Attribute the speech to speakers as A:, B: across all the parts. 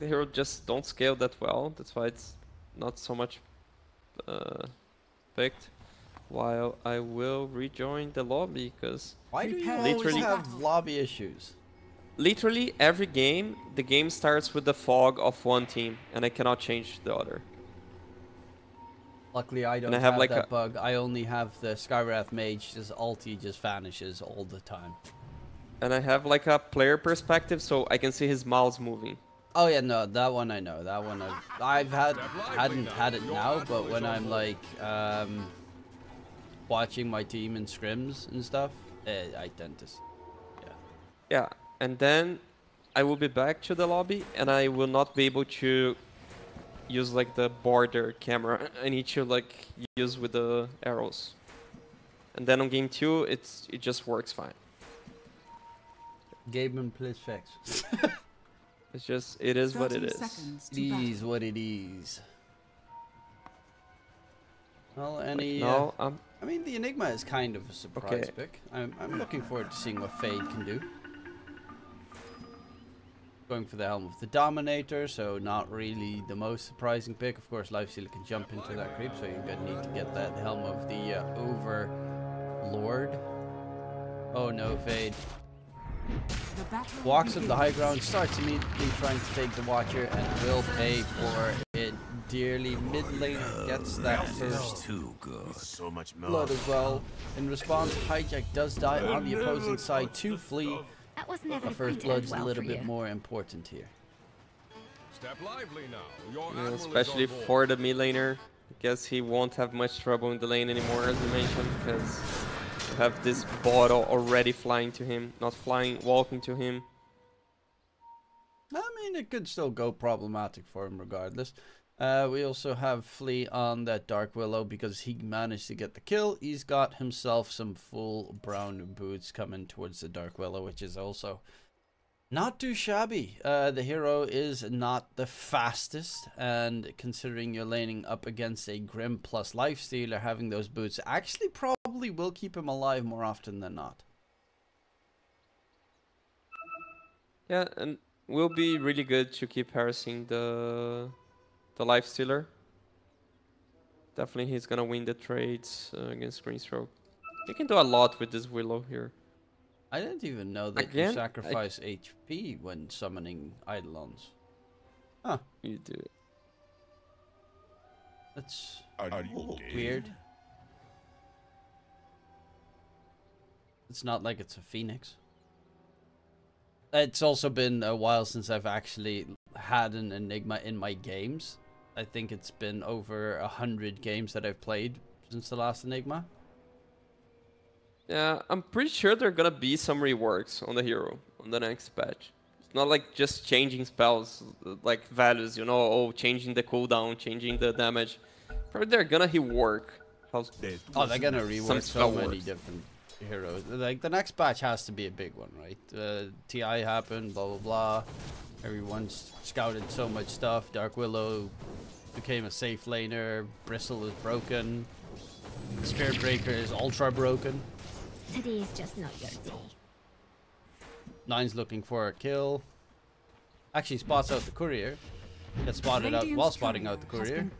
A: the hero just don't scale that well. That's why it's not so much picked. While I will rejoin the lobby because
B: why do you always have lobby issues?
A: Literally every game, the game starts with the fog of one team, and I cannot change the other.
B: Luckily, I don't have like that bug. I only have the Skywrath Mage. His ulti just vanishes all the time.
A: And I have like a player perspective, so I can see his mouse moving.
B: Oh yeah, no, that one I know. That one hadn't had it now, but when I'm like watching my team in scrims and stuff, I tend to,
A: yeah. And then I will be back to the lobby, and I will not be able to use like the border camera. I need to like use with the arrows. And then on game 2, it just works fine.
B: Gameman plays facts.
A: It's just, it is what it is.
B: It is what it is. Well, any...
A: No,
B: I mean, the Enigma is kind of a surprise pick. I'm looking forward to seeing what Fade can do. Going for the Helm of the Dominator, so not really the most surprising pick. Of course, Lifestealer can jump into that creep, so you're gonna need to get that Helm of the Overlord. Oh no, Fade. Walks up the high ground, starts immediately trying to take the Watcher, and will pay for it dearly. Mid laner gets that first blood as well. In response, Hijack does die on the opposing side to flee.
C: That was never
B: The first blood's a little bit more important here.
D: Step lively now.
A: Yeah, especially for the mid laner. I guess he won't have much trouble in the lane anymore, as you mentioned, because you have this bottle already flying to him, not flying, walking to him.
B: I mean, it could still go problematic for him regardless. We also have Flea on that Dark Willow because he managed to get the kill. He's got himself some full brown boots coming towards the Dark Willow, which is also not too shabby. The hero is not the fastest, and considering you're laning up against a Grim plus Lifestealer, having those boots actually probably will keep him alive more often than not.
A: Yeah, and will be really good to keep harassing the Lifestealer. Definitely he's gonna win the trades against Greenstroke. He can do a lot with this Willow here.
B: I didn't even know that you sacrifice HP when summoning Eidolons. Huh.
A: You do.
B: That's
D: Okay?
B: weird. It's not like it's a Phoenix. It's also been a while since I've actually had an Enigma in my games. I think it's been over 100 games that I've played since the last Enigma.
A: Yeah, I'm pretty sure there are gonna be some reworks on the hero on the next patch. It's not like just changing spells, like values, you know, oh, changing the cooldown, changing the damage. Probably they're gonna rework.
B: Oh, they're gonna rework so many different heroes. Like, the next patch has to be a big one, right? TI happened, blah, blah, blah. Everyone's scouted so much stuff. Dark Willow became a safe laner. Bristle is broken. Spirit Breaker is ultra broken.
C: Today is just not your day.
B: Nine's looking for a kill. Actually spots out the courier. Gets spotted out while spotting out the courier.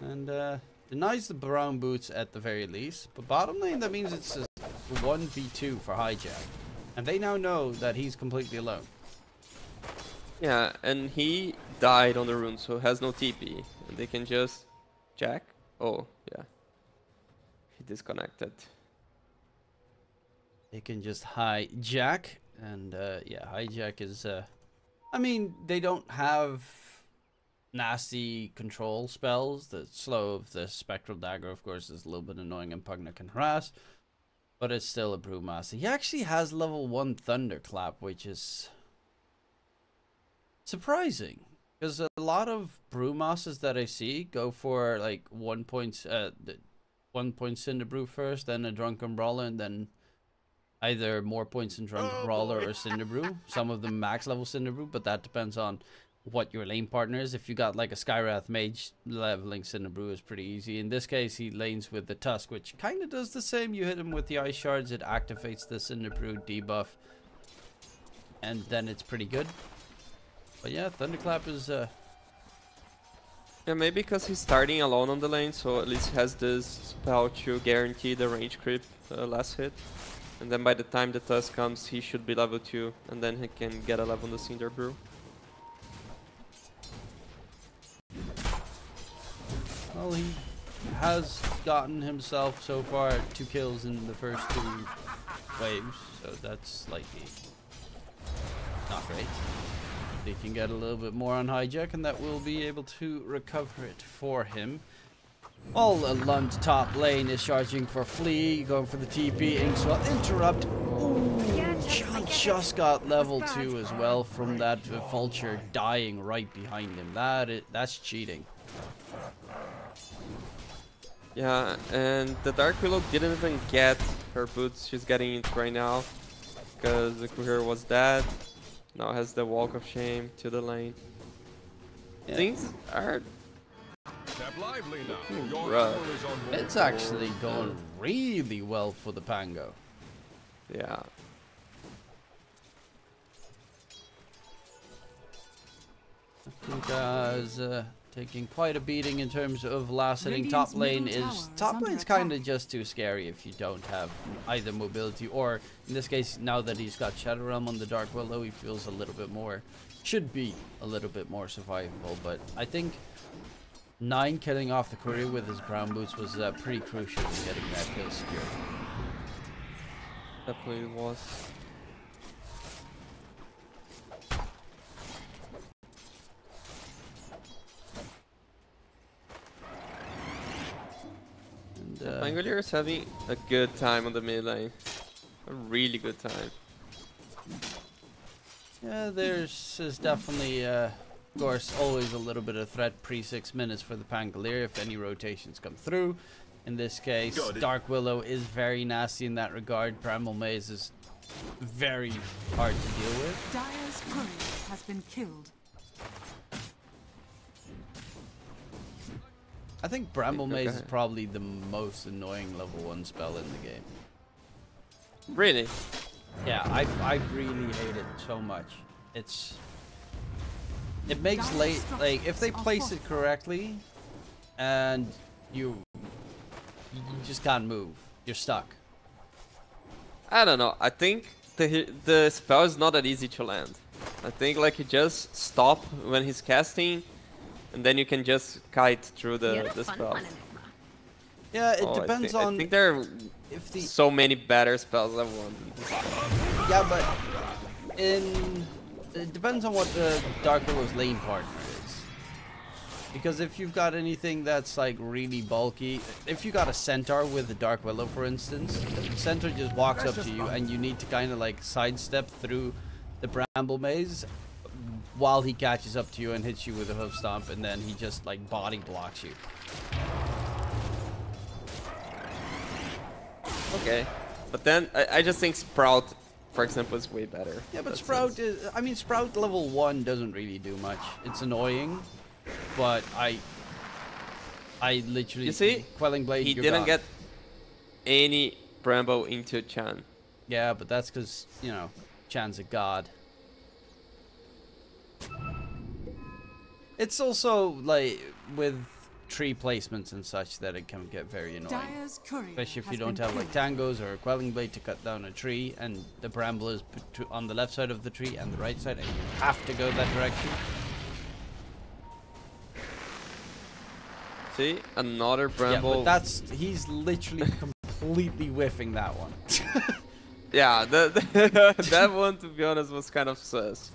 B: And denies the brown boots at the very least. But bottom lane, that means it's a 1v2 for Hijack. And they now know that he's completely alone.
A: Yeah, and he died on the rune, so has no TP. And they can just jack. Oh, yeah. He disconnected.
B: They can just hijack. And yeah, hijack is... I mean, they don't have nasty control spells. The slow of the Spectral Dagger, of course, is a little bit annoying and Pugna can harass. But it's still a Brewmaster. He actually has level 1 Thunderclap, which is surprising. Because a lot of Brewmasters that I see go for like 1 point Cinder Brew first, then a Drunken Brawler, and then either more points in Drunken Brawler or Cinder Brew. Some of them max level Cinder Brew, but that depends on what your lane partner is. If you got like a Skywrath Mage, leveling Cinder Brew is pretty easy. In this case, he lanes with the Tusk, which kind of does the same. You hit him with the Ice Shards, it activates the Cinder Brew debuff, and then it's pretty good. But yeah, Thunderclap is
A: Yeah, maybe because he's starting alone on the lane, so at least he has this spell to guarantee the range creep last hit. And then by the time the Tusk comes, he should be level 2, and then he can get a level on the Cinder Brew.
B: well, he has gotten himself so far 2 kills in the first 2 waves, so that's slightly not great. He can get a little bit more on hijack, and that will be able to recover it for him. All Lund top lane is charging for Flea, going for the TP, Inkswell interrupt. Ooh, Chan just got level 2 as well from that vulture dying right behind him. That's cheating.
A: Yeah, and the Dark Willow didn't even get her boots. She's getting it right now because the courier was dead. Now has the Walk of Shame to the lane.
B: Yeah.
A: Things are
D: Step lively now. Your
A: rough.
D: armor is on board.
B: It's actually going really well for the Pango.
A: Yeah.
B: I think is taking quite a beating in terms of last hitting. Top lane is kind of just too scary if you don't have either mobility or, in this case, now that he's got Shadow Realm on the Dark Willow, he feels a little bit more, should be a little bit more survivable. But I think 9 killing off the courier with his brown boots was pretty crucial in getting that kill secured.
A: Definitely was. Pangolier is having a good time on the mid lane. A really good time.
B: Yeah, there's is definitely, of course, always a little bit of threat pre-6 minutes for the Pangolier if any rotations come through. In this case, Dark Willow is very nasty in that regard. Bramble Maze is very hard to deal with.
E: Dire's courier has been killed.
B: I think Bramble Maze is probably the most annoying level 1 spell in the game.
A: Really?
B: Yeah, I really hate it so much. It makes late, like, if they place it correctly and you just can't move, you're stuck.
A: I don't know. I think the spell is not that easy to land. I think like you just stop when he's casting, and then you can just kite through the spell.
B: Yeah, it depends on.
A: I think there are so many better spells than one.
B: Yeah, but it depends on what the Dark Willow's lane partner is. Because if you've got anything that's like really bulky, if you got a Centaur with the Dark Willow, for instance, the Centaur just walks up to you and you need to kind of like sidestep through the Bramble Maze while he catches up to you and hits you with a hoof stomp, and then he just like body blocks you.
A: Okay, but then I just think Sprout, for example, is way better.
B: Yeah, but Sprout is, I mean, Sprout level 1 doesn't really do much. It's annoying, but I literally,
A: you see,
B: Quelling Blade,
A: he didn't get any Bramble into Chan.
B: Yeah, but that's because, you know, Chan's a god. It's also like with tree placements and such that it can get very annoying, especially if you don't have like tangos or a Quelling Blade to cut down a tree and the bramble is on the left side of the tree and the right side and you have to go that direction.
A: See, another Bramble.
B: Yeah, but he's literally completely whiffing that one.
A: Yeah, that one, to be honest, was kind of sus.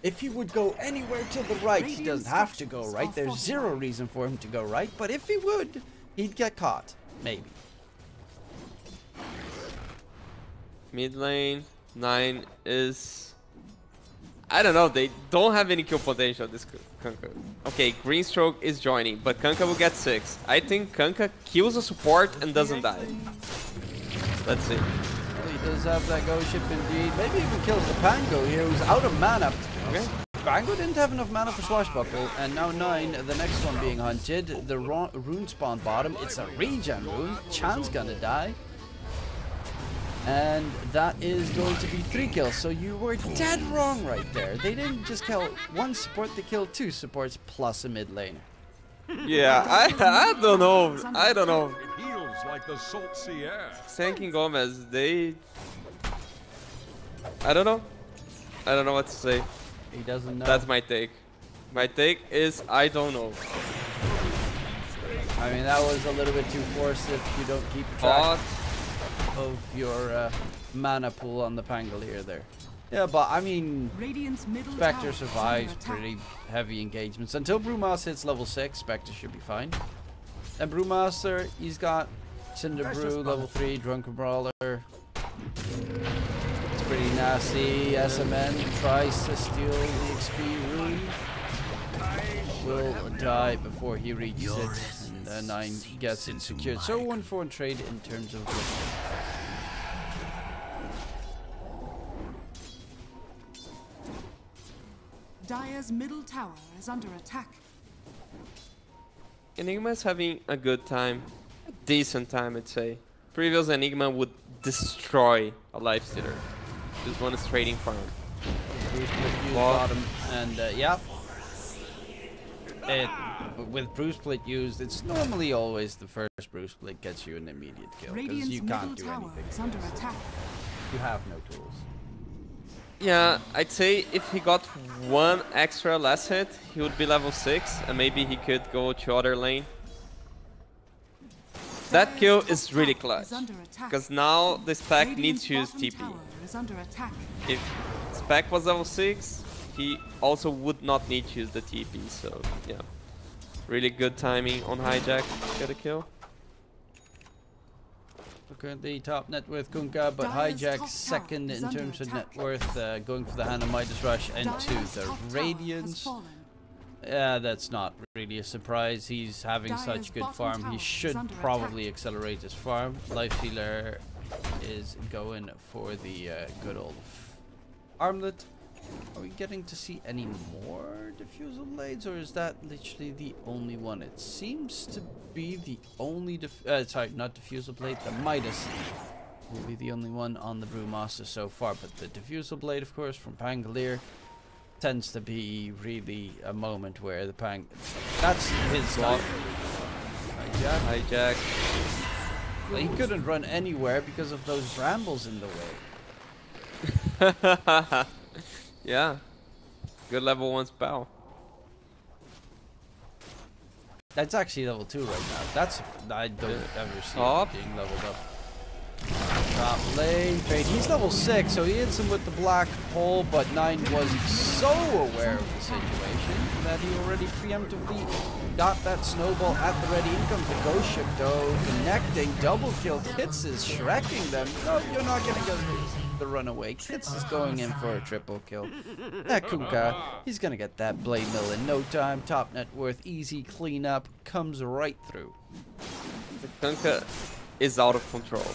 B: If he would go anywhere to the right, he doesn't have to go right. There's zero reason for him to go right, but if he would, he'd get caught. Maybe.
A: Mid lane, 9 is... I don't know, they don't have any kill potential, this Kunkka. Okay, Greenstroke is joining, but Kunkka will get 6. I think Kunkka kills a support and doesn't die. Let's see.
B: Well, he does have that ghost ship indeed. Maybe even kills the Pango here, who's out of mana.
A: Okay.
B: Pango didn't have enough mana for Swashbuckle, and now 9, the next one being hunted. The rune spawn bottom. It's a regen rune. Chan's gonna die. And that is going to be 3 kills. So you were dead wrong right there. They didn't just kill 1 support, they killed 2 supports plus a mid laner.
A: Yeah, I don't know. I don't know.
D: It heals like the salt sea air.
A: Sanking Gómez, they... I don't know. I don't know what to say.
B: He doesn't know.
A: That's my take. My take is I don't know.
B: I mean, that was a little bit too forced if you don't keep track of your mana pool on the Pangolier there. Yeah, but I mean,
E: Radiant's middle
B: Spectre
E: tower is under
B: survives
E: attack.
B: pretty heavy engagements. Until Brewmaster hits level 6, Spectre should be fine. And Brewmaster, he's got Cinder Brew, level 3, Drunken Brawler. It's pretty nasty. SMN tries to steal the XP rune. Will die before he reaches it. And 9 gets it secured. So 1-4 trade in terms of...
E: Dire's middle tower is under attack.
A: Enigma's having a good time. A decent time, I'd say. Previous Enigma would destroy a lifestealer. This one is trading farm.
B: Bruce Split used bottom, and yeah. With Bruce Split used, it's normally always the first Bruce Split gets you an immediate kill, because you can't do anything.
E: Is under attack.
B: You have no tools.
A: Yeah, I'd say if he got 1 extra last hit, he would be level 6, and maybe he could go to other lane. That kill is really clutch, because now the spec needs to use TP. If spec was level 6, he also would not need to use the TP, so yeah. Really good timing on Hijack to get a kill.
B: Currently top net worth Kunkka, but Hijack's second in terms of net worth, going for the Hand of Midas Rush into the Radiance. Yeah, that's not really a surprise. He's having such good farm. He should probably accelerate his farm. Lifestealer is going for the good old armlet. Are we getting to see any more diffusal blades, or is that literally the only one? It seems to be the only sorry, not diffusal blade, the Midas will be the only one on the Brewmaster so far, but the diffusal blade, of course, from Pangolier tends to be really a moment where the that's his time.
A: Hijack.
B: Well, he couldn't run anywhere because of those brambles in the way.
A: Yeah. Good level 1 spell.
B: That's actually level 2 right now. That's, I don't ever see it being leveled up. Top lane, Fade. He's level 6, so he hits him with the black hole, but 9 was so aware of the situation that he already preemptively got that snowball at the ready. In comes the Ghost Ship, though, connecting, double kill. Kits is shrekking them. No, you're not gonna get the runaway. Kits is going in for a triple kill. That Kunkka, he's gonna get that blade mill in no time. Top net worth, easy cleanup, comes right through.
A: The Kunkka is out of control.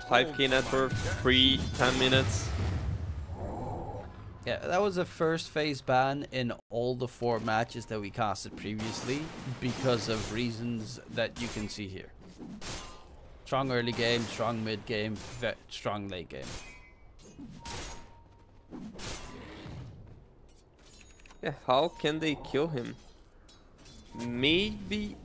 A: 5k net worth, 10 minutes.
B: Yeah, that was a first phase ban in all the 4 matches that we casted previously because of reasons that you can see here. Strong early game, strong mid game, strong late game.
A: Yeah, how can they kill him? Maybe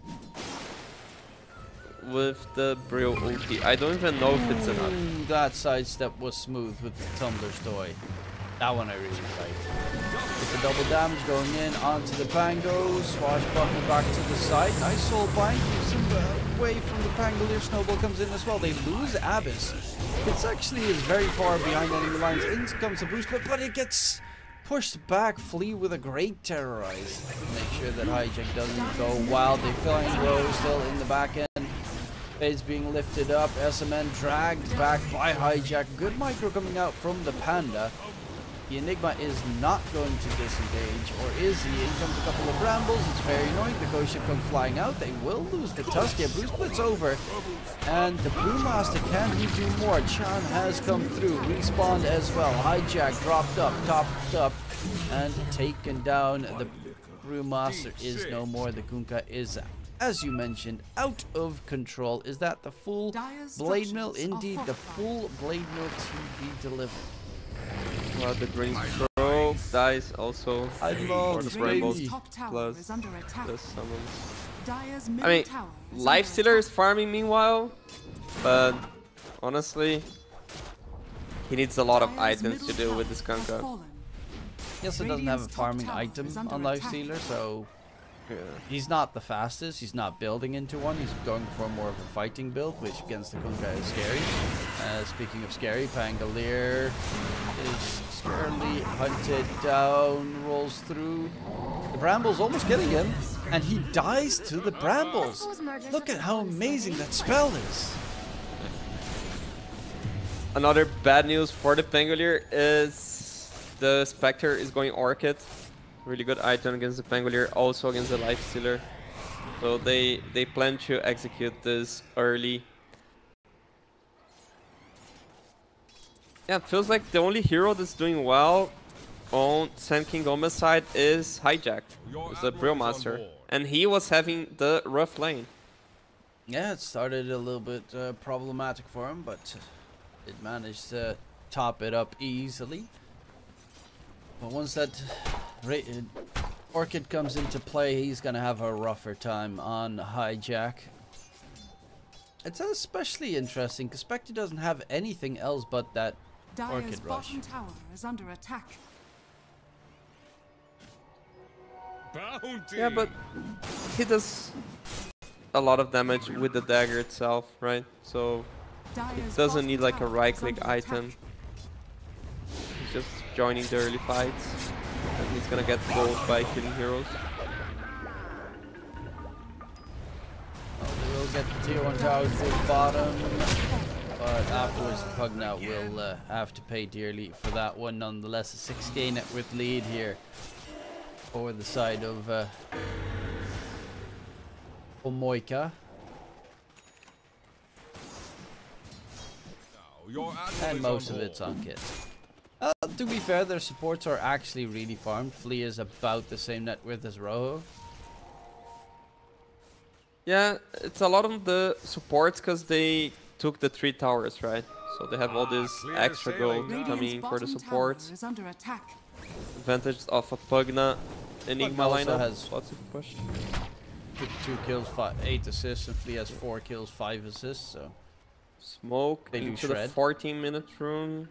A: with the Brill ulti. I don't even know if it's enough.
B: That sidestep was smooth with the Tumbler's toy. That one I really liked. With the double damage going in onto the Pango, swashbuckle back to the side. Nice soul bind, keeps him away from the Pangolier. Snowball comes in as well. They lose Abyss. It actually is very far behind enemy lines. In comes the boost, but it gets pushed back. Flea with a great terrorize. Make sure that Hijack doesn't go wild. They flying low, still in the back end. Fade's being lifted up. SMN dragged back by Hijack. Good micro coming out from the Panda. The Enigma is not going to disengage, or is he? In comes a couple of brambles. It's very annoying. The Ghost Ship comes flying out. They will lose the tusk here. Blue splits over, and the Brewmaster, can he do more? Chan has come through, respawned as well. Hijack dropped up, topped up, and taken down. The Brewmaster is no more. The Kunkka is as you mentioned, out of control. Is that the full
E: Dire's
B: blade mill?
E: structures are
B: Indeed, the
E: fortified.
B: full blade mill to be delivered.
A: Well, the green throw dies also.
B: I love
A: the
B: this
A: brambles.
B: baby.
E: Radiant's top tower
A: plus
E: is under attack.
A: The summons.
E: Dire's
A: I
E: middle
A: mean,
E: tower is
A: Life
E: under
A: Stealer is
E: attack.
A: farming meanwhile, but honestly, he needs a lot of
E: Dire's
A: items to
E: middle
A: deal with
E: tower
A: this
E: has
A: Kanka.
E: fallen.
B: He also doesn't have a
E: Radiant's top
B: farming
E: tower
B: item
E: is under
B: on Life
E: attack.
B: Stealer, so
A: Yeah.
B: he's not the fastest. He's not building into one. He's going for more of a fighting build, which against the Kunkka is scary. Speaking of scary, Pangolier is scarily hunted down, rolls through. The Bramble's almost getting him, and he dies to the Brambles. Look at how amazing that spell is.
A: Another bad news for the Pangolier is the Spectre is going Orchid. Really good item against the Pangolier, also against the Life Stealer. So they plan to execute this early. Yeah, it feels like the only hero that's doing well on Sand King Gómez side is Hijack. It's the Brewmaster. And he was having the rough lane.
B: Yeah, it started a little bit problematic for him, but it managed to top it up easily. But once that Orchid comes into play, he's going to have a rougher time on Hijack. It's especially interesting because Spectre doesn't have anything else but that
E: Dire's
B: Orchid Rush.
E: bottom tower is under attack.
D: Bounty.
A: Yeah, but he does a lot of damage with the dagger itself, right? So
E: Dire's
A: doesn't
E: bottom
A: need like a
E: tower
A: right
E: is
A: click
E: under
A: item.
E: attack.
A: He's just joining the early fights. And he's gonna get gold by killing heroes.
B: Oh, they will get the tier 1 tower to the bottom. But afterwards, the Pugna will have to pay dearly for that one. Nonetheless, a 6k net worth lead here for the side of pomoika.
D: Your admiral
B: And
D: is
B: most
D: on
B: of it's
D: board.
B: on kits. To be fair, their supports are actually really farmed. Flea is about the same net worth as Rojo.
A: Yeah, it's a lot of the supports because they took the 3 towers, right? So they have all this
D: clear
A: extra
D: sailing
A: gold
D: now.
A: coming
E: Radiant's
A: for the
E: bottom
A: supports.
E: tower is under attack.
A: Advantage of a Pugna Enigma
B: also
A: lineup.
B: has-
A: Lots of push.
B: 2 kills, 8 assists, and Flea has 4 kills, 5 assists. So
A: Smoke
B: They do
A: into the
B: shred.
A: 14-minute rune.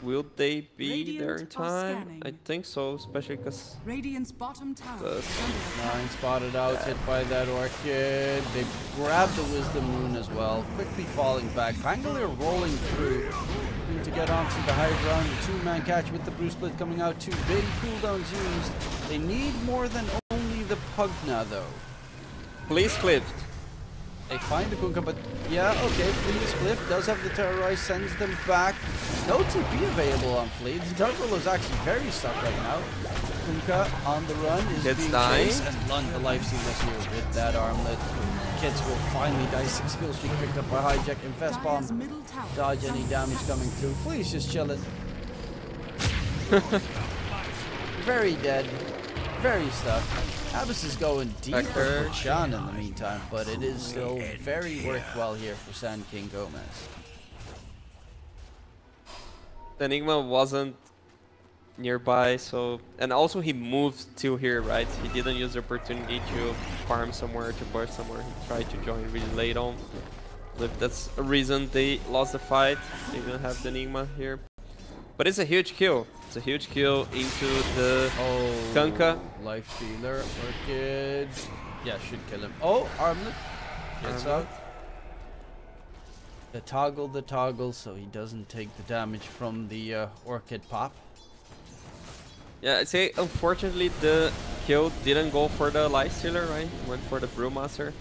A: Will they be there in
E: Radiant are
A: time?
E: scanning.
A: I think so, especially because
E: Radiant's bottom tower
A: The-
E: is under attack.
B: 9 spotted out, hit by that Orchid. They grab the Wisdom Rune as well, quickly falling back. Pangolier rolling through to get onto the high ground. The 2-man catch with the Bruce Split coming out. 2 big cooldowns used. They need more than only the Pugna though.
A: please clipped.
B: They find the Kunkka, but yeah, okay, Flea's Cliff does have the Terrorize, sends them back. No TP available on Flea. The Dark Willow is actually very stuck right now. Kunkka on the run is
A: Kids
B: being
A: dying.
B: chased, and Lund, the Life Stealers here with that armlet. Kids will finally die. 6 kill streak picked up by Hijack. Infest
E: Dire's
B: Bomb.
E: middle tower
B: Dodge
E: is
B: any
E: under
B: damage
E: siege.
B: coming through. Flea's just chilling. Very dead. Very stuck. Abyss is going deeper
A: Vector.
B: for Chan in the meantime, but it is still very worthwhile here for Sand King Gómez.
A: The Enigma wasn't nearby, so... And also he moved to here, right? He didn't use the opportunity to farm somewhere, to burst somewhere. He tried to join really late on. But that's a reason they lost the fight. They didn't have the Enigma here. But it's a huge kill. It's a huge kill into the Kunkka.
B: Life Stealer, Orchid. Yeah, should kill him. Oh, Armlet. Gets
A: Armlet.
B: out. The toggle, so he doesn't take the damage from the Orchid pop.
A: Yeah, I'd say unfortunately the kill didn't go for the Life Stealer, right? It went for the Brewmaster.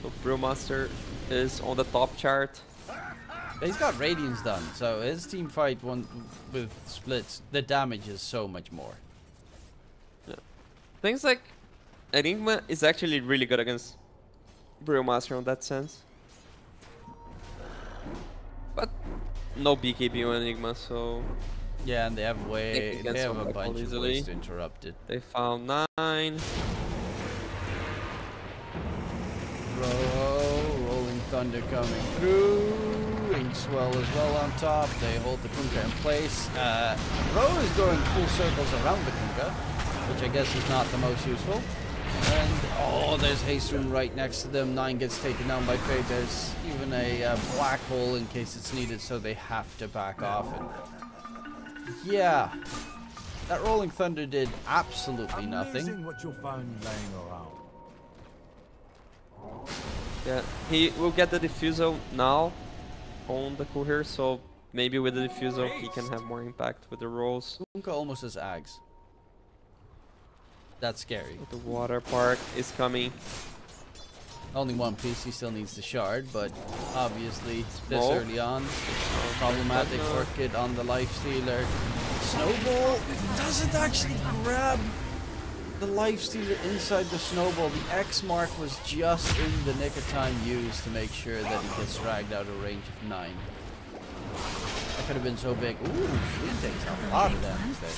A: So Brewmaster is on the top chart.
B: He's got Radiance done, so his team fight one with splits, the damage is so much more.
A: Things like Enigma is actually really good against Brewmaster in that sense. But no BKB on Enigma, so
B: Yeah, and they have
A: They can
B: they have a
A: survive
B: bunch of
A: easily.
B: ways to interrupt it.
A: they found 9.
B: Roho, Rolling Thunder coming through. Swell as well on top. They hold the Kunkka in place. Roho is going full circles around the Kunkka, which I guess is not the most useful. And oh, there's Hastrun right next to them. 9 gets taken down by Fade. There's even a black hole in case it's needed, so they have to back off. And yeah, that Rolling Thunder did absolutely nothing.
F: What you'll find laying around.
A: Yeah, he will get the diffusal now on the courier, so maybe with the diffusal he can have more impact with the rolls.
B: Kunkka almost has Ags. That's scary.
A: The water park is coming.
B: Only one piece, he still needs the shard, but obviously this
A: Small.
B: early on, problematic for Kid on the lifestealer. Snowball doesn't actually grab the lifestealer inside the snowball. The X mark was just in the nick of time used to make sure that he gets dragged out of range of 9. That could have been so big. Ooh, Flea takes a lot of damage there.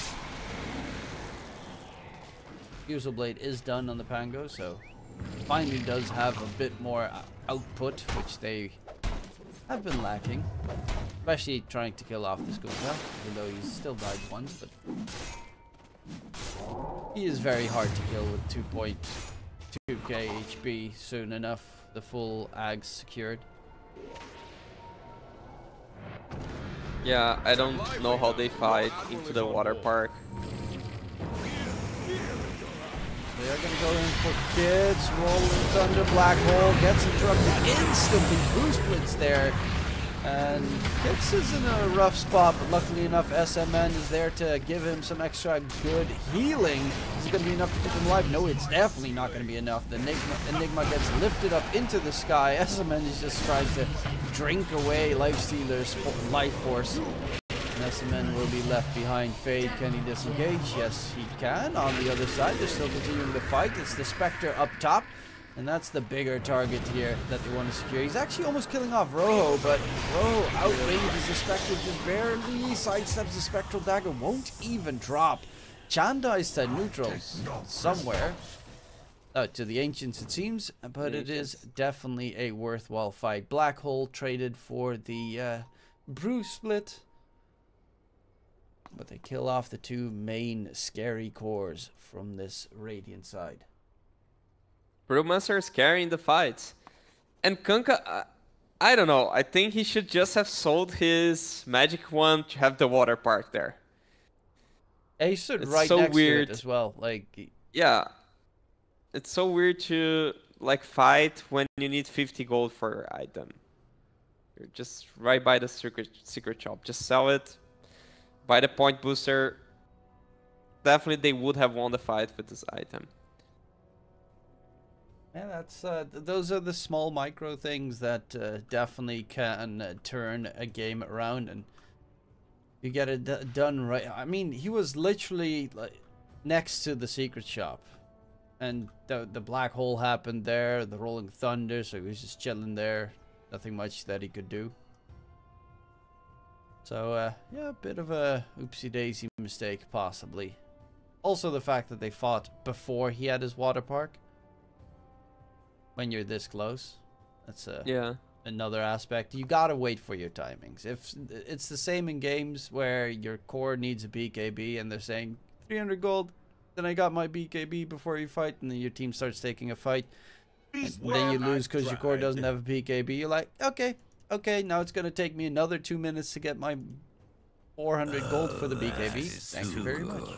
B: Fusel Blade is done on the Pango, so finally does have a bit more output, which they have been lacking. Especially trying to kill off this Kunkka, even though he's still died once, but he is very hard to kill with 2.2k HP soon enough. The full Ags secured.
A: Yeah, I don't know how they fight into the water park.
B: They are going to go in for Kids. Rolling Thunder, Black Hole gets interrupted instantly. Boost Blitz there. And Kids is in a rough spot, but luckily enough, SMN is there to give him some extra good healing. Is it going to be enough to keep him alive? No, it's definitely not going to be enough. The Enigma gets lifted up into the sky. SMN is just trying to drink away Lifestealer's life force. And SMN will be left behind. Fade, can he disengage? Yes, he can. On the other side, they're still continuing the fight. It's the Spectre up top. And that's the bigger target here that they want to secure. He's actually almost killing off Roho, but Roho outranges the Spectre, just barely sidesteps the Spectral Dagger, won't even drop. Chan dies to neutrals somewhere. To the Ancients it seems, but it is definitely a worthwhile fight. Black Hole traded for the Brew Split. But they kill off the 2 main scary cores from this Radiant side.
A: Brewmaster is carrying the fights. And Kunkka, I don't know. I think he should just have sold his magic wand to have the water park there.
B: Yeah, he stood
A: It's
B: right
A: so
B: next
A: weird.
B: to it as well. Like,
A: Yeah. It's so weird to like fight when you need 50 gold for your item. You're just right by the secret shop. Just sell it. Buy the point booster. Definitely they would have won the fight with this item.
B: yeah, that's those are the small micro things that definitely can turn a game around, and you get it done right. I mean, he was literally like next to the secret shop, and the black hole happened there, the rolling thunder, so he was just chilling there. Nothing much that he could do. So yeah, a bit of a oopsie daisy mistake possibly. Also the fact that they fought before he had his water park. When you're this close, that's another aspect. You gotta wait for your timings. If it's the same in games where your core needs a BKB and they're saying 300 gold, then I got my BKB before you fight, and then your team starts taking a fight, and then you lose because your core doesn't have a BKB. You're like, okay, now it's gonna take me another 2 minutes to get my 400 gold for the BKB. Thank you very much.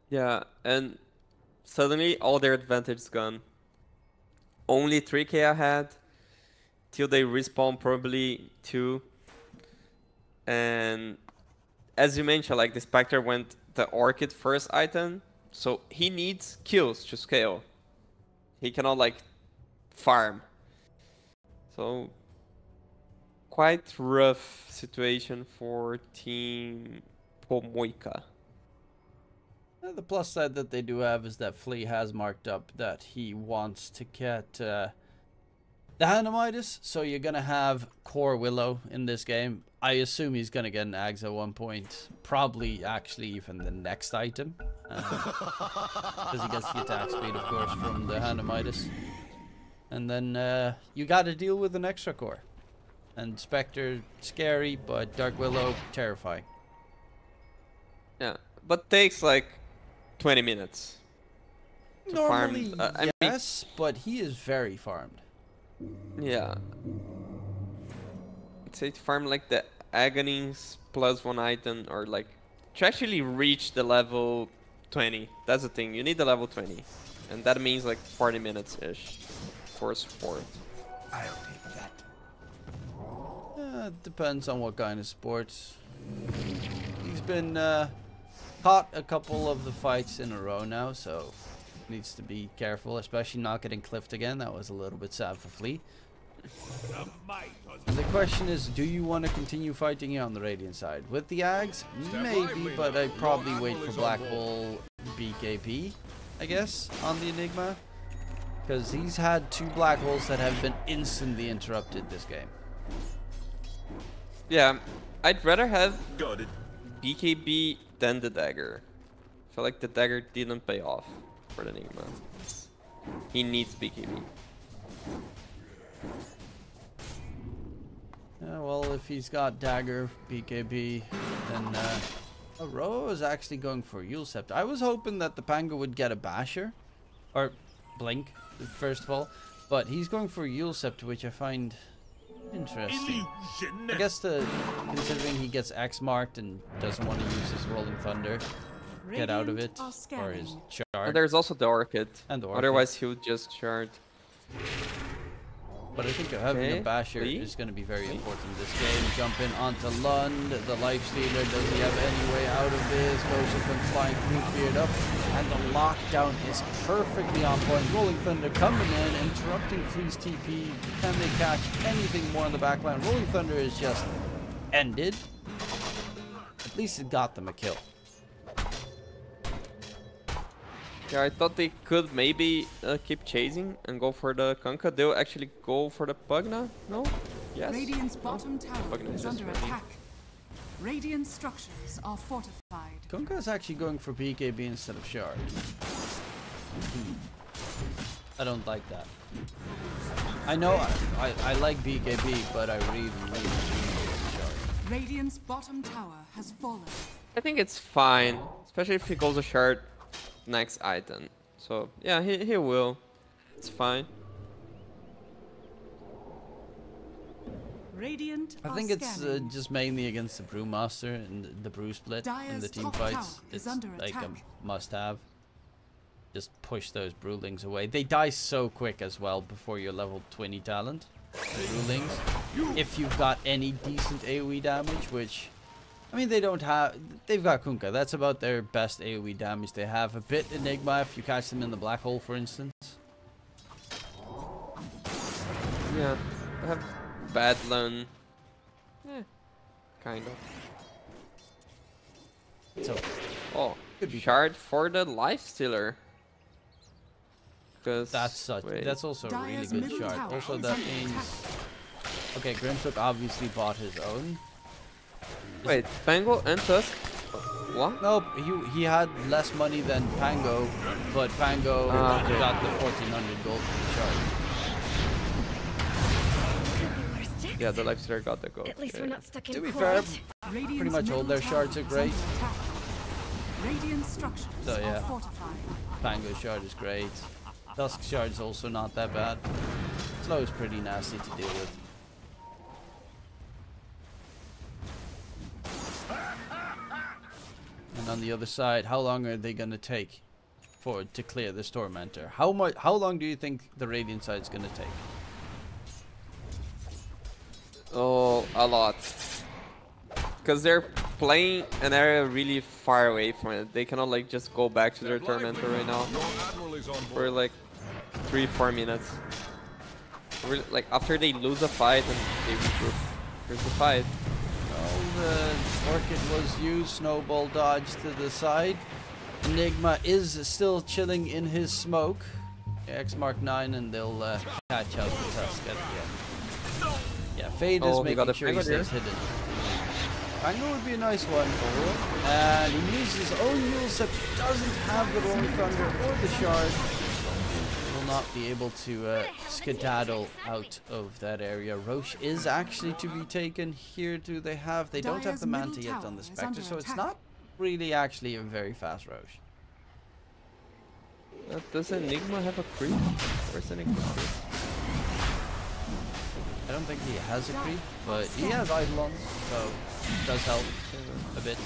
A: Yeah, and suddenly all their advantage is gone. Only 3k ahead till they respawn, probably 2. And as you mentioned, like the Spectre went the Orchid first item, so he needs kills to scale. He cannot like farm. So quite rough situation for Team Pomoika.
B: The plus side that they do have is that Flea has marked up that he wants to get the Hanamitis, so you're going to have Core Willow in this game. I assume he's going to get an Ags at one point, probably actually even the next item, because he gets the attack speed, of course, from the Hanamitis. And then you got to deal with an extra core. And Spectre, scary, but Dark Willow, terrifying.
A: Yeah, but takes like 20 minutes. To
B: Normally,
A: farm. I mean,
B: yes, but he is very farmed.
A: yeah. I'd say to farm like the Agonies plus 1 item, or like to actually reach the level 20. That's the thing. You need the level 20, and that means like 40 minutes ish for support.
F: I'll take that.
B: Depends on what kind of sports. He's been caught a couple of the fights in a row now, so needs to be careful, especially not getting clipped again. That was a little bit sad for Flea. And the question is, do you want to continue fighting on the Radiant side? With the Ags? Maybe, but I'd probably wait for Black Hole BKB, I guess, on the Enigma. Because he's had 2 Black Holes that have been instantly interrupted this game.
A: Yeah, I'd rather have BKB than the dagger. I feel like the dagger didn't pay off for the Enigma. He needs BKB.
B: Yeah, well, if he's got dagger, BKB, then Roa is actually going for Yule Scepter. I was hoping that the Pango would get a Basher, or Blink, first of all, but he's going for Yule Scepter, which I find interesting. I guess considering he gets X marked and doesn't want to use his Rolling Thunder, get out of it, or his Shard.
A: And there's also the Orchid.
B: And the Orchid.
A: Otherwise, he would just Shard.
B: But I think having a Basher is going to be very important in this game. Jumping onto Lund, the Lifestealer, does he have any way out of this? Goes up and flying through, feared up. And the lockdown is perfectly on point. Rolling Thunder coming in, interrupting Flea's TP. Can they catch anything more on the backline? Rolling Thunder is just ended. At least it got them a kill.
A: Yeah, I thought they could maybe keep chasing and go for the Kunkka. They'll actually go for the Pugna? No? Yes?
E: Radiant's bottom tower
A: Pugna
E: is
A: is
E: under
A: ready.
E: attack. Radiant structures are fortified.
B: Kunkka is actually going for BKB instead of Shard. I don't like that. I know I like BKB, but I really Shard.
E: Radiant's bottom tower has fallen.
A: I think it's fine, especially if he goes a Shard next item. So yeah, he will. It's fine.
E: Radiant
B: I think it's just mainly against the Brewmaster and the Brew split in the
E: Dyer's
B: team
E: top
B: fights.
E: tower is
B: It's
E: under
B: like
E: attack.
B: a must-have. Just push those Brewlings away. They die so quick as well before your level 20 talent. The Brewlings. If you've got any decent AoE damage, which I mean, they don't have. They've got Kunkka. That's about their best AoE damage. They have a bit Enigma if you catch them in the black hole, for instance.
A: Yeah, I have Badlan. Kind of.
B: So,
A: Oh, Shard for the Lifestealer. Because
B: that's also a really
E: Dyer's
B: good
E: middle
B: shard.
E: tower
B: Also,
E: is
B: that
E: under
B: means
E: attack.
B: okay. Grimstock obviously bought his own.
A: Wait, Pango and Tusk? What?
B: Nope, he had less money than Pango, but Pango
A: Okay.
B: got the 1400 gold for the shard.
A: Yeah, the Lifestealer got the gold.
C: At least we're not stuck in
B: To be
C: court.
B: fair,
E: Radiant's
B: pretty much all their
E: middle
B: shards
E: tower
B: are
E: is
B: great.
E: under attack. Radiant structures
B: So, yeah.
E: are fortified.
B: Pango shard is great. Dusk shard is also not that bad. Slow is pretty nasty to deal with. And on the other side, how long are they gonna take to clear this Tormentor? How long do you think the Radiant side is gonna take?
A: Oh, a lot. Because they're playing an area really far away from it. They cannot like just go back to their Tormentor right now
D: Your admiral is on
A: for
D: board.
A: like 3-4 minutes. Like after they lose a fight and they regroup. Here's the fight.
B: Oh, the Orchid was used, Snowball dodge to the side. Enigma is still chilling in his smoke. X mark 9 and they'll catch out the Tusk at the end. Yeah, Fade is
A: Oh, he got
B: making
A: a
B: sure he
A: Pango there.
B: stays hidden. Pango would be a nice one. And he uses his own Yule Scepter. Doesn't have the Rolling Thunder or the Shard. Will not be able to skedaddle out of that area. Roche is actually to be taken here. They don't have the Manta yet on the Spectre, so it's not really actually a very fast Roche.
A: Does Enigma have a creep? Where's Enigma creep?
B: I don't think he has a creep, but he has Eidolons, so it does help a bit.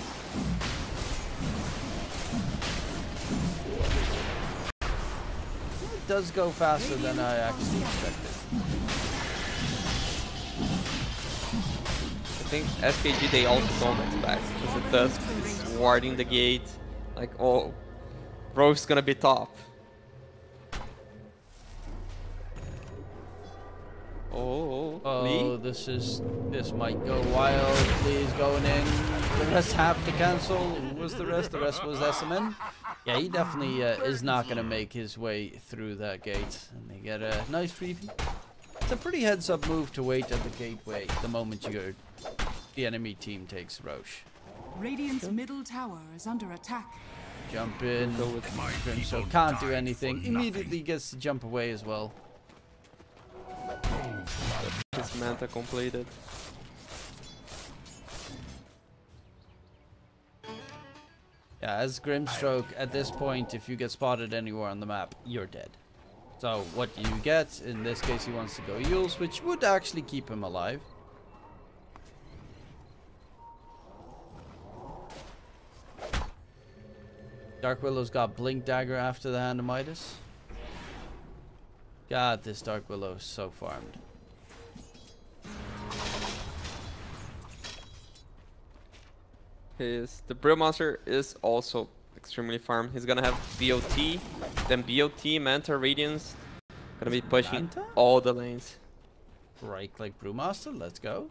B: It does go faster than I actually expected.
A: I think SKG they also don't expect, because it does is warding the gate. Like, oh, Roche's gonna be top.
B: Oh, this might go wild. Please going in. The rest have to cancel. Who was the rest? The rest was SMN. Yeah, he definitely is not going to make his way through that gate. And they get a nice freebie. It's a pretty heads-up move to wait at the gateway the moment the enemy team takes Roche.
E: Radiant's middle tower is under attack.
B: Jump in. So can't do anything. Immediately gets to jump away as well.
A: His Manta completed.
B: Yeah, as Grimstroke, at this point, if you get spotted anywhere on the map, you're dead. So what do you get? In this case, he wants to go Yules, which would actually keep him alive. Dark Willow's got Blink Dagger after the Hand of Midas. God, this Dark Willow is so farmed.
A: The Brewmaster is also extremely farmed. He's gonna have BOT, then BOT, Manta, Radiance. Gonna be pushing
B: Manta?
A: all the lanes.
B: Right click Brewmaster, let's go.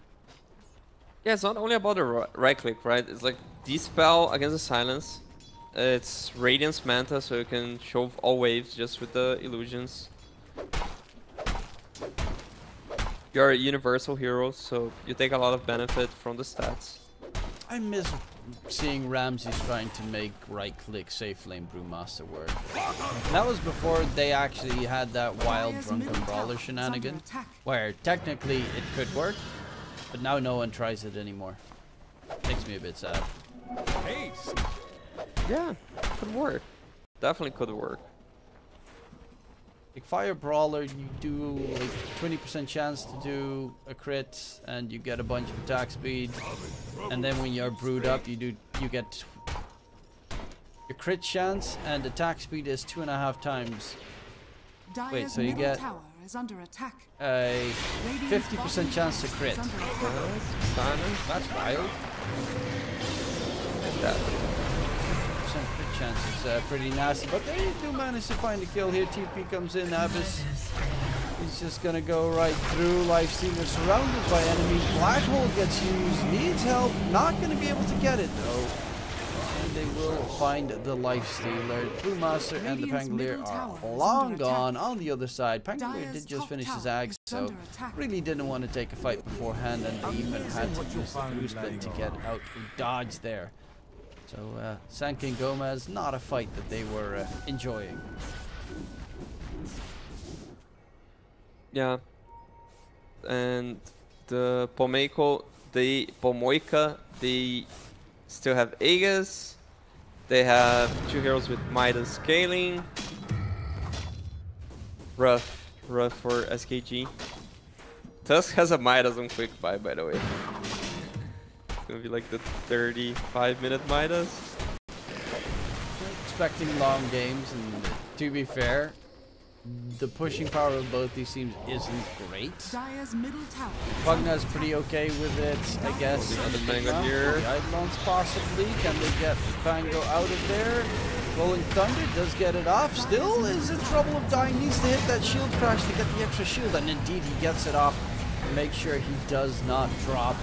A: Yeah, it's not only about the right click, right? It's like Dispel against the Silence. It's Radiance Manta, so you can shove all waves just with the illusions. You're a universal hero, so you take a lot of benefit from the stats.
B: I miss seeing Ramses trying to make right-click safe lane Brewmaster work. And that was before they actually had that wild drunken brawler shenanigan, where technically it could work, but now no one tries it anymore. Makes me a bit sad.
A: Yeah, could work. Definitely could work.
B: Like Fire Brawler, you do like 20% chance to do a crit, and you get a bunch of attack speed. And then when you're brewed up, you get your crit chance, and attack speed is 2.5 times. Wait, so you get a 50% chance to crit. That's wild.
A: Like that.
B: Crit chance is pretty nasty, but they do manage to find a kill here. TP comes in, Abyss. He's just gonna go right through. Lifestealer surrounded by enemies. Black Hole gets used, needs help, not gonna be able to get it though. And they will find the Lifestealer. Brewmaster and the Pangolier are long gone on the other side. Pangolier did just finish his Ag, so really didn't want to take a fight beforehand, and they even had to use the blue split to get out of dodge there. So, Sank and Gómez, not a fight that they were enjoying.
A: Yeah. And the pomoika, they still have Aegis. They have 2 heroes with Midas scaling. Rough for SKG. Tusk has a Midas on quick buy, by the way. Gonna be like the 35-minute Midas.
B: Expecting long games, and to be fair, the pushing power of both these teams isn't great. Pugna's pretty okay with it, I guess.
A: Another Mango here.
B: The Eidolons possibly. Can they get Pango out of there? Rolling Thunder does get it off. Still is in trouble of dying. Needs to hit that shield crash to get the extra shield, and indeed he gets it off. Make sure he does not drop.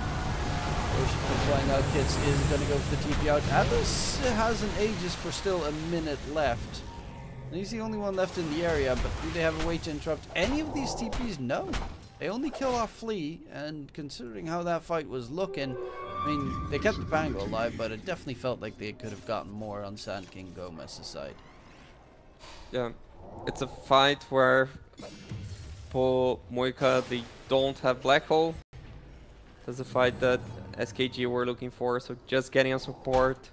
B: Flying out kits is going to go for the TP out. Atlas has an Aegis for still a minute left. And he's the only one left in the area, but do they have a way to interrupt any of these TPs? No. They only kill off Flea, and considering how that fight was looking, I mean, they kept the Pango alive, but it definitely felt like they could have gotten more on Sand King Gómez's side.
A: Yeah, it's a fight where pomoika, they don't have black hole. That's the fight that SKG were looking for, so just getting a support.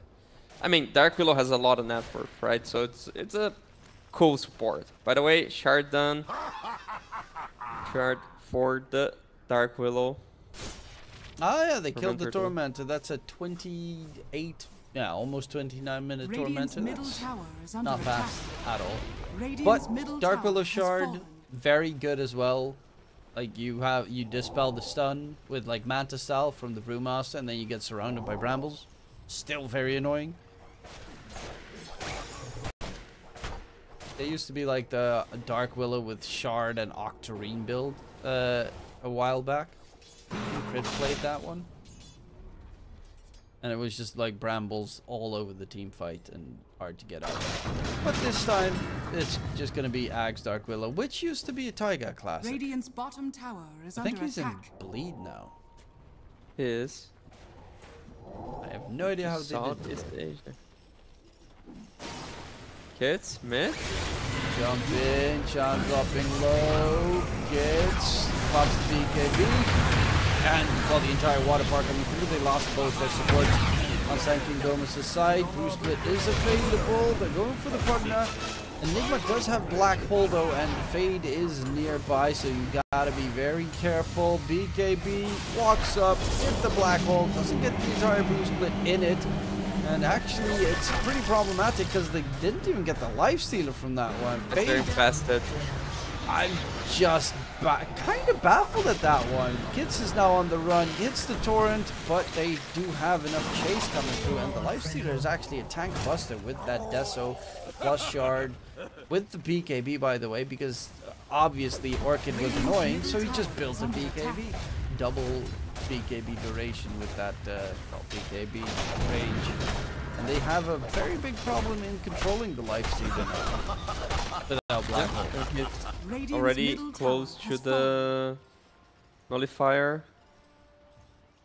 A: I mean, Dark Willow has a lot of net worth, right? So it's a cool support. By the way, shard done. Shard for the Dark Willow.
B: Oh yeah, they killed the
A: Tormentor.
B: Tormentor. That's a 28, yeah, almost 29-minute
E: Radiant's
B: Tormentor.
E: middle
B: That's
E: tower is under
B: not
E: attack.
B: fast at all.
E: Radiant's
B: But
E: middle
B: Dark
E: tower
B: Willow
E: has
B: Shard,
E: fallen.
B: very good as well. Like you dispel the stun with like Manta style from the Brewmaster, and then you get surrounded by brambles. Still very annoying. There used to be like the Dark Willow with Shard and Octarine build a while back. Crit played that one. And it was just like brambles all over the team fight and hard to get out. But this time, it's just going to be Ag's Dark Willow, which used to be a Taiga classic.
E: Radiant's bottom tower is
B: I
E: under
B: think he's
E: attack.
B: in Bleed now.
A: Is
B: I have no idea how they did
A: Southeast
B: it.
A: Asia. Kids, mid.
B: Jump in, Sean dropping low, gets, pops the BKB. And while the entire water park coming through, they lost both their supports on Sanking Gómez's side. Blue split is available. They're going for the partner. Enigma does have black hole though, and Fade is nearby, so you gotta be very careful. BKB walks up, hit the black hole, doesn't get the entire blue split in it. And actually, it's pretty problematic because they didn't even get the lifestealer from that one.
A: They're
B: Fade,
A: infested.
B: I'm just kind of baffled at that one. Kits is now on the run, hits the torrent, but they do have enough chase coming through, and the lifestealer is actually a tank buster with that Deso plus shard, with the BKB by the way, because obviously Orchid was annoying, so he just built a BKB. Double BKB duration with that BKB range. And they have a very big problem in controlling the lifestealer now. Without black hole.
E: Radiant's
A: Already
E: middle
A: close
E: tower
A: to
E: has
A: the nullifier.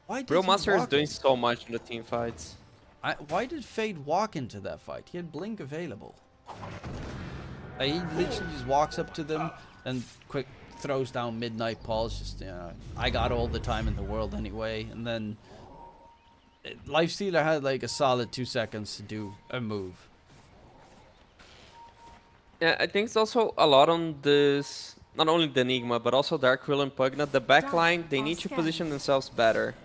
B: Why did he
A: Brewmaster is
B: walk
A: doing
B: in?
A: so much in the team fights.
B: Why did Fade walk into that fight? He had Blink available. He literally just walks up to them and quick throws down Midnight Pulse. Just, you know, I got all the time in the world anyway. And then Lifestealer had like a solid 2 seconds to do a move.
A: Yeah, I think it's also a lot on this, not only the Enigma, but also Dark Willow and Pugna. The backline, they need to position themselves better.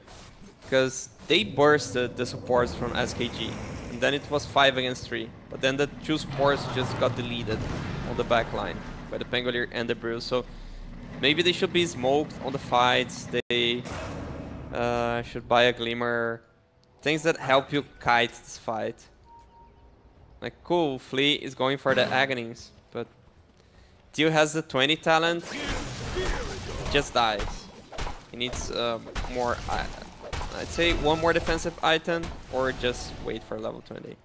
A: Because they bursted the supports from SKG. And then it was 5 against 3. But then the 2 supports just got deleted on the backline by the Pangolier and the Brew. So maybe they should be smoked on the fights. They should buy a Glimmer. Things that help you kite this fight. Like, cool, Flea is going for the Agonies, but Teal has the 20 talent, just dies. He needs more, I'd say one more defensive item, or just wait for level 20.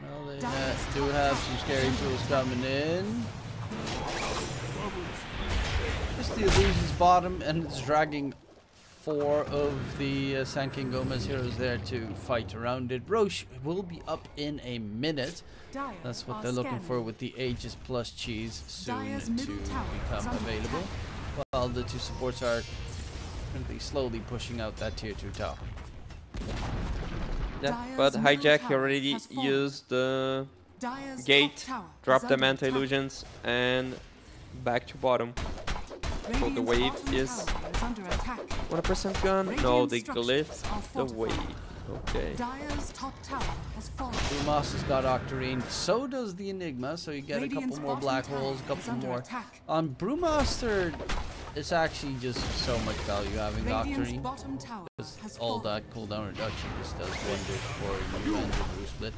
B: Well, they do have some scary tools coming in. Steel loses bottom and it's dragging 4 of the Sanking Gómez heroes there to fight around it. Roche will be up in a minute. That's what they're looking for with the Aegis plus cheese soon to become available. While the 2 supports are currently slowly pushing out that tier 2 tower.
A: Yeah, but Hijack he already used the gate, dropped the Manta Illusions, and back to bottom. So the wave is 100% gone? No, they glyphed the wave. Okay.
B: Brewmaster's got Octarine, so does the Enigma, so you get a couple more black holes, a couple more. On Brewmaster, it's actually just so much value having Octarine. Because all that cooldown reduction just does wonders for you and the Brew Split.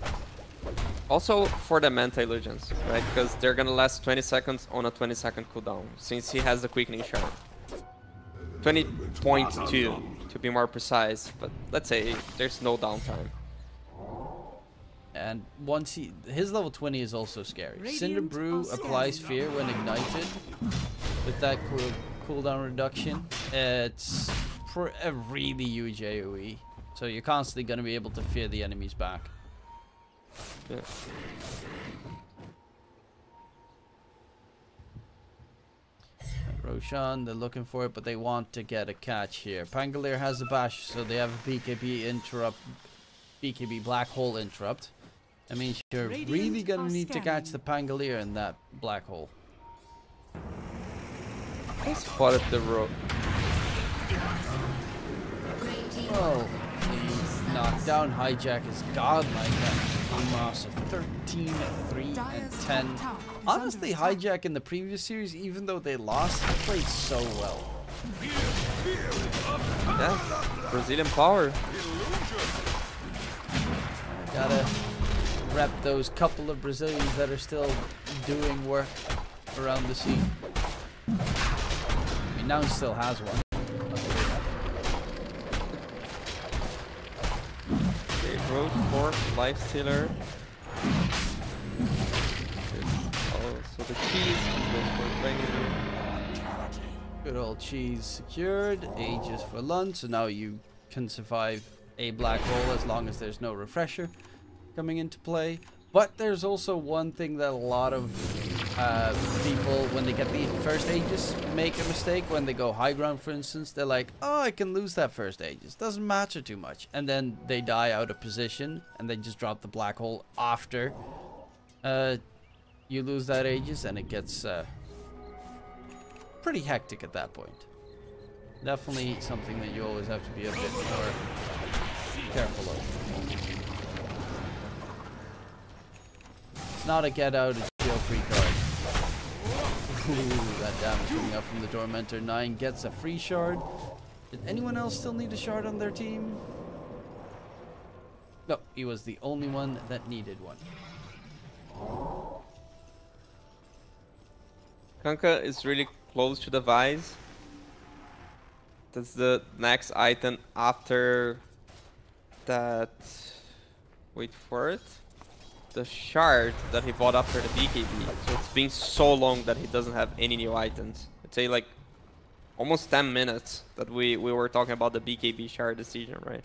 A: Also for the Manta Illusions, right? Because they're gonna last 20 seconds on a 20-second cooldown, since he has the quickening shard. 20.2 to be more precise, but let's say there's no downtime.
B: And once his level 20 is also scary. Cinder Brew applies fear when ignited with that cooldown reduction. It's for a really huge AoE, so you're constantly going to be able to fear the enemies back.
A: Yeah.
B: Roshan, they're looking for it, but they want to get a catch here. Pangolier has the bash, so they have a BKB interrupt, BKB black hole interrupt. That means you're really gonna need to catch the Pangolier in that black hole.
A: I spotted the rope.
B: Oh, the knockdown hijack is godlike. Moss 13, 3, and 10. Honestly, hijack in the previous series, even though they lost, played so well.
A: Yeah, Brazilian power.
B: Gotta rep those couple of Brazilians that are still doing work around the scene. I mean, now he still has one.
A: Okay, Rose 4, Lifestealer. Oh, so the cheese goes for banging.
B: Good old cheese secured. Ages for lunch, so now you can survive a black hole as long as there's no refresher coming into play. But there's also one thing that a lot of people, when they get the first Aegis, make a mistake. When they go high ground, for instance, they're like, oh, I can lose that first Aegis, doesn't matter too much, and then they die out of position and they just drop the black hole after you lose that Aegis, and it gets pretty hectic at that point. Definitely something that you always have to be a bit more careful of. It's not a get out of jail free card. Ooh, that damage coming up from the Tormentor. 9 gets a free shard. Did anyone else still need a shard on their team? No, he was the only one that needed one.
A: Kanka is really close to the Vise. That's the next item after that. Wait for it. The shard that he bought after the BKB. So it's been so long that he doesn't have any new items. I'd say like almost 10 minutes that we were talking about the BKB shard decision, right?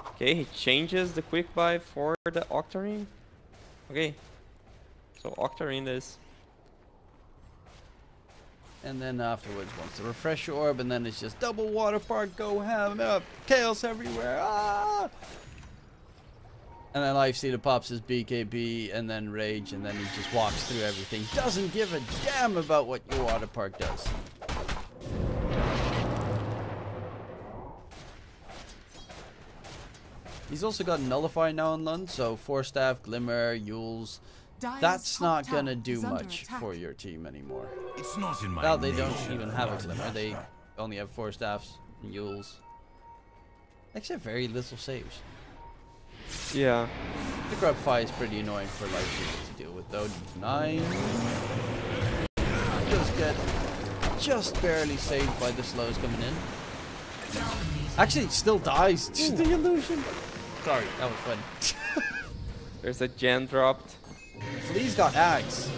A: Okay, he changes the quick buy for the Octarine. Okay, so Octarine is.
B: And then afterwards, once the refresher orb, and then it's just double water park, go ham up, chaos everywhere. Ah! And then Lifestealer pops his BKB, and then Rage, and then he just walks through everything. Doesn't give a damn about what your water park does. He's also got Nullify now on Lund, so Force Staff, Glimmer, Yules. That's not gonna do much for your team anymore.
F: It's not in my
B: Well, they don't even have a Glimmer. They only have Force Staffs and Yules. Actually, very little saves.
A: Yeah.
B: The grub fight is pretty annoying for Lifestealer to deal with, though. 9. Just get just barely saved by the slows coming in. Actually, it still dies. The illusion. Sorry, that was fun.
A: There's a gen dropped.
B: Flea's got Axe.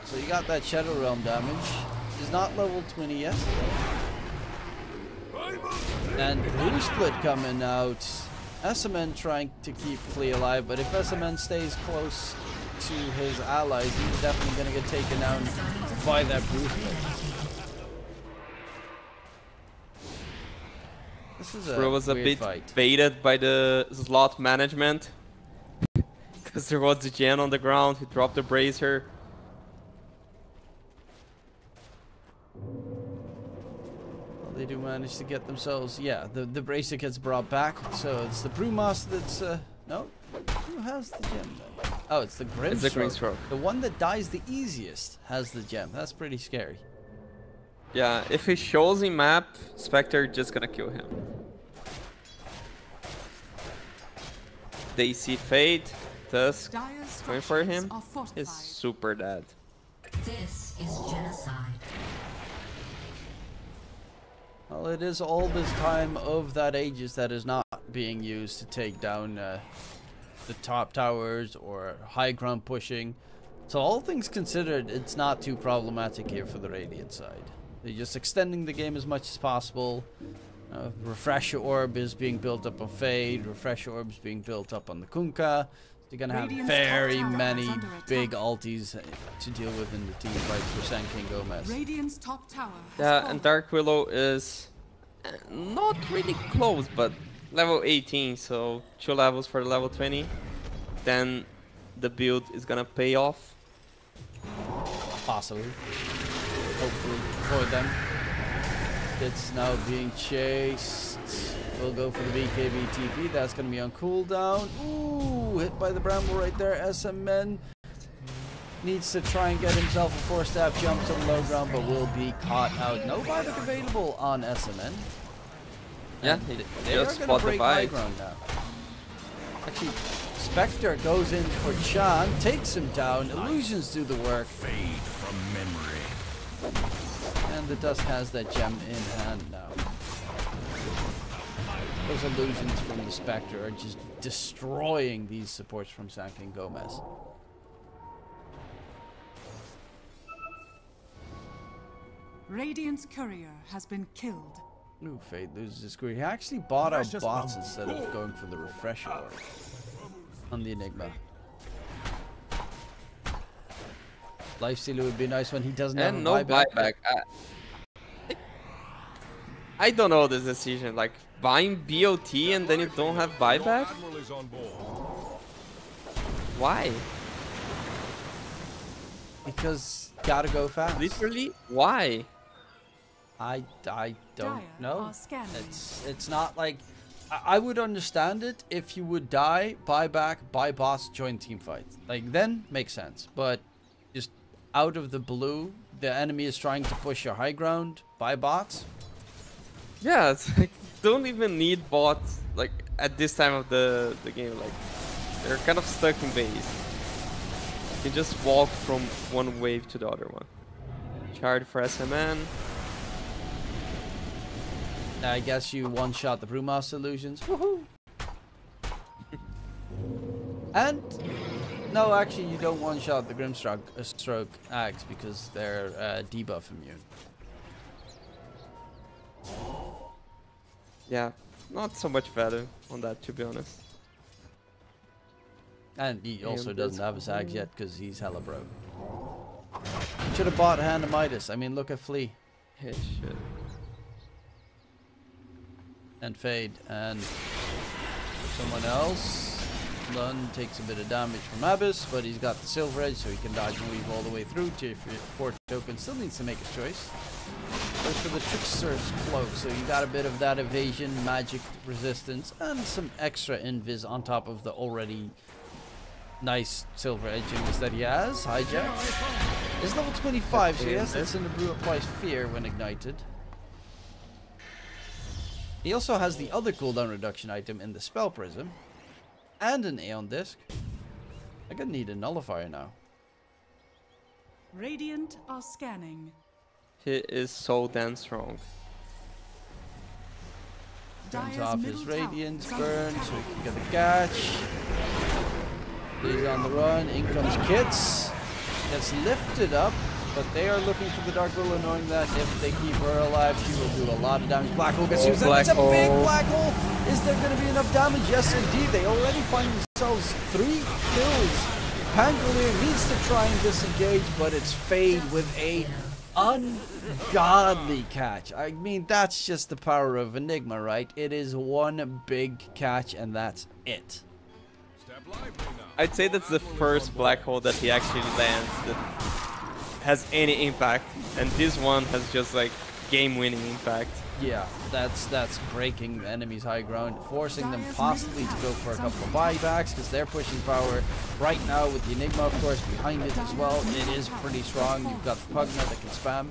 B: So you got that Shadow Realm damage. He's not level 20 yet. And Blue Split coming out. SMN trying to keep Flea alive, but if SMN stays close to his allies, he's definitely going to get taken down by that Blue Split. This is a
A: Bro was a
B: weird
A: bit
B: fight.
A: baited by the slot management. Because there was a gen on the ground, he dropped the bracer.
B: Well, they do manage to get themselves, yeah, the bracer gets brought back, so it's the Brewmaster that's, no? Who has the gem then? Oh, it's the Grimstroke.
A: It's the Grimstroke.
B: The one that dies the easiest has the gem. That's pretty scary.
A: Yeah, if he shows in map, Spectre just gonna kill him. They see Fate, Tusk, going for him. He's super dead.
G: This is genocide.
B: Well, it is all this time of that Aegis that is not being used to take down the top towers or high ground pushing. So all things considered, it's not too problematic here for the Radiant side. They're just extending the game as much as possible. Refresher Orb is being built up on Fade. Refresher Orb is being built up on the Kunkka. You're gonna have
E: Radiant's
B: very
E: top tower
B: many
E: is under attack.
B: big ultis to deal with in the team fight for Sanke and Gómez.
E: Radiant's top tower has
A: Yeah,
E: fallen.
A: and Dark Willow is not really close, but level 18, so 2 levels for the level 20. Then the build is gonna pay off.
B: Possibly. Hopefully for them. It's now being chased. We'll go for the BKB TP. That's going to be on cooldown. Ooh, hit by the bramble right there. SMN needs to try and get himself a 4-staff jump to the low ground, but will be caught out. No buyback available on SMN.
A: Yeah,
B: They are
A: just
B: going
A: spot
B: to
A: the
B: break high
A: bite.
B: ground now. Actually, Spectre goes in for Chan, takes him down. Illusions do the work.
F: Fade from memory.
B: And the Dusk has that gem in hand now. Those illusions from the Spectre are just destroying these supports from Sanke and Gómez.
E: Radiant's courier has been killed.
B: Ooh, Fade loses his screw. He actually bought out bots instead of going for the refresher orb on the Enigma. Lifestealer would be nice when he doesn't have a
A: And no
B: buyback.
A: buyback. I don't know this decision. Like buying BOT and then you don't have buyback?
D: Admiral is on board.
A: Why?
B: Because gotta go fast.
A: Literally, why?
B: I don't
E: Dire
B: know.
E: are scanning.
B: It's not like I would understand it if you would die, buy back, buy boss, join team fight. Like then makes sense. But just out of the blue, the enemy is trying to push your high ground, buy bots.
A: Yeah, it's like don't even need bots like at this time of the game. Like they're kind of stuck in base. You can just walk from one wave to the other one. Shard for SMN.
B: I guess you one-shot the Brewmaster illusions. Woohoo! And no, actually, you don't one-shot the Grimstroke stroke Ags because they're debuff immune.
A: Yeah, not so much value on that, to be honest.
B: And he also
A: And
B: doesn't
A: that's
B: have his Ags yet because he's hella broke. Should have bought Hand of Midas. I mean, look at Flea
A: Hey, shit.
B: and Fade and someone else. Lund takes a bit of damage from Abyss, but he's got the Silver Edge, so he can dodge and weave all the way through. Tier 4 token still needs to make his choice. Goes for the Trickster's Cloak, so you got a bit of that evasion, magic resistance, and some extra invis on top of the already nice Silver Edgings that he has. Hijack is level 25, so yes, that's in the Brew applies Fear when ignited. He also has the other cooldown reduction item in the Spell Prism. And an Aeon Disc. I'm gonna need a nullifier now.
E: Radiant are scanning.
A: He is so damn strong.
B: Turns
E: Dire's
B: off
E: middle
B: his
E: tower
B: radiance
E: is under
B: burn
E: attack.
B: so he can get a catch. He's on the run. In comes Kits. Gets lifted up, but they are looking for the Dark Willow, knowing that if they keep her alive, she will do a lot of damage. Black Hole gets used.
A: Black
B: It's a big
A: Hole.
B: Black Hole. Is there going to be enough damage? Yes, indeed. They already find themselves 3 kills. Pangolier needs to try and disengage, but it's Fade with a ungodly catch. I mean, that's just the power of Enigma, right? It is one big catch, and that's it.
D: Step lively now.
A: I'd say that's the first black hole that he actually lands that has any impact, and this one has just like game-winning impact.
B: Yeah, that's breaking the enemy's high ground, forcing them possibly to go for a couple of buybacks because they're pushing power right now with the Enigma, of course, behind it as well. It is pretty strong. You've got the Pugna that can spam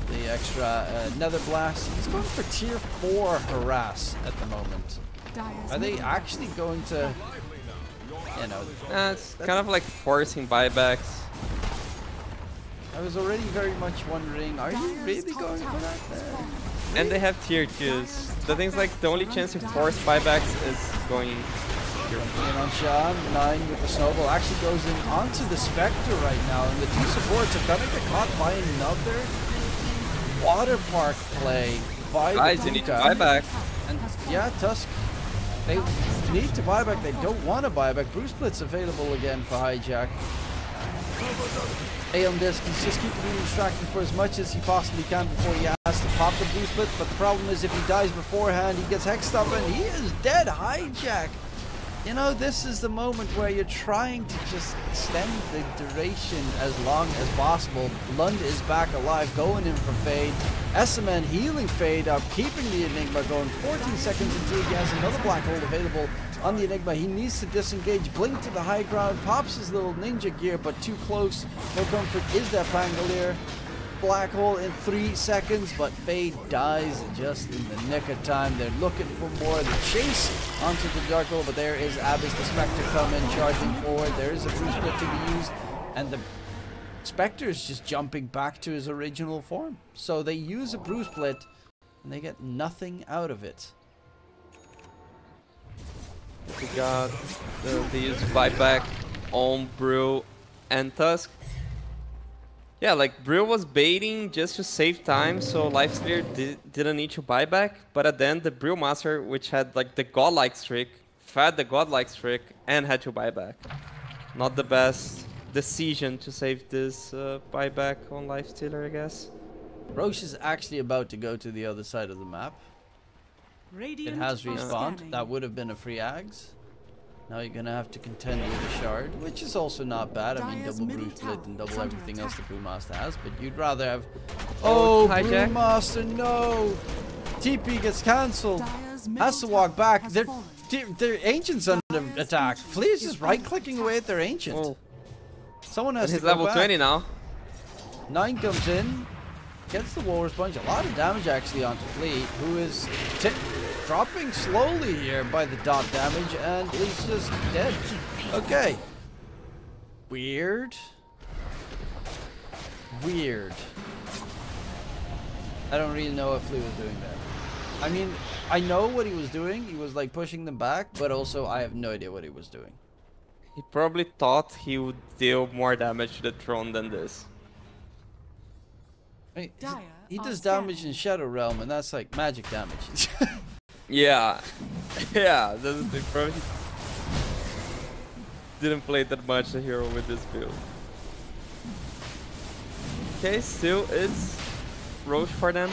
B: the extra Nether Blast. He's going for tier 4 harass at the moment.
E: Dire's
B: Are they
E: middle
B: actually going to, you know,
A: It's kind of like forcing buybacks.
B: I was already very much wondering, are you really going for that there?
A: And they have tier 2s. The thing's like the only chance you force buybacks is going
B: In on Sean, 9 with the snowball actually goes in onto the Spectre right now, and the 2 supports are gonna get caught by another water park play. buy
A: Guys,
B: the
A: you need to
B: Puka.
A: buy back.
B: And yeah, Tusk, they need to buy back. They don't want to buy back. Bruce Blitz available again for hijack. Aeon Disc, he's just keeping him distracted for as much as he possibly can before he has to pop the Bruce Blitz. But the problem is if he dies beforehand, he gets hexed up and he is dead. Hijack. You know, this is the moment where you're trying to just extend the duration as long as possible. Lund is back alive, going in for Fade. SMN healing Fade up, keeping the Enigma going. 14 seconds until he has another black hole available on the Enigma. He needs to disengage, blink to the high ground, pops his little ninja gear, but too close. No comfort is that Pangolier. Black hole in 3 seconds, but Fade dies just in the nick of time. They're looking for more of the chase onto the dark hole, but there is Abyss the Spectre coming, charging forward. There is a Bruce Split to be used, and the Spectre is just jumping back to his original form. So they use a Bruce Split, and they get nothing out of it.
A: We got these buyback on Brew and Tusk. Yeah, like Brew was baiting just to save time, so Lifestealer didn't need to buy back. But at the end, the Brew Master, which had like the godlike streak, fed the godlike streak and had to buy back. Not the best decision to save this buyback on Lifestealer, I guess.
B: Roche is actually about to go to the other side of the map. It has respawned. That would have been a free Ags. Now you're gonna have to contend with the shard, which is also not bad. I mean, double Bruce Split and double everything else the Brewmaster has, but you'd rather have... Oh, Brewmaster, no! TP gets cancelled. Has to walk back. Their Ancient's under attack. Flea is just right-clicking away at their Ancient.
A: Oh.
B: Someone has to
A: He's
B: go
A: level
B: back.
A: 20 now.
B: 9 comes in, gets the Walrus Punch. A lot of damage actually onto Flea, who is dropping slowly here by the dot damage and is just dead. Okay. Weird. Weird. I don't really know what Flea was doing there. I mean, I know what he was doing. He was like pushing them back, but also I have no idea what he was doing.
A: He probably thought he would deal more damage to the throne than this.
B: I mean, he does damage in Shadow Realm, and that's like magic damage.
A: Yeah, yeah, they probably didn't play that much the hero with this build. Okay, still it's Roche for them.